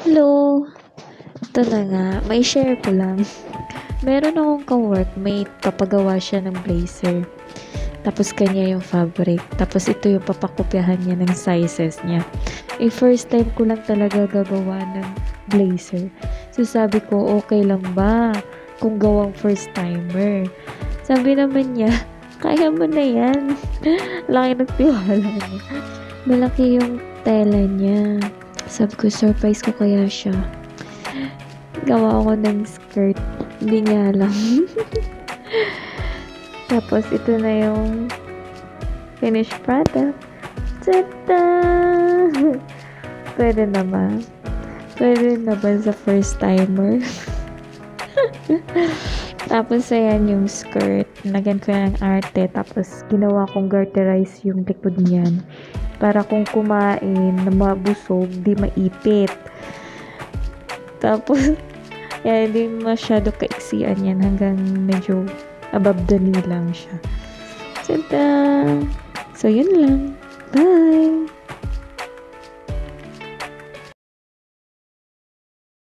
Hello! Ito na nga, may share ko lang. Meron akong ka-workmate, papagawa siya ng blazer. Tapos kanya yung fabric. Tapos ito yung papakopyahan niya ng sizes niya. First time ko lang talaga gagawa ng blazer. So sabi ko, okay lang ba kung gawang first timer? Sabi naman niya, kaya mo na yan. Laki ng tiwala niya. Malaki yung tela niya. Sabi ko, surprise ko kaya siya. Gawa ako ng skirt. Hindi niya alam. Tapos, ito na yung finished product. Tada! Pwede naman. Pwede naman sa first timer. Tapos, ayan yung skirt. Nagyan ko ng arte. Tapos, ginawa kong garterize yung likod niyan. Para kung kumain na mabusog, di maipit. Tapos, yan, hindi masyado kaiksian yan. Hanggang medyo above the knee lang siya. Tada! So, yun lang. Bye!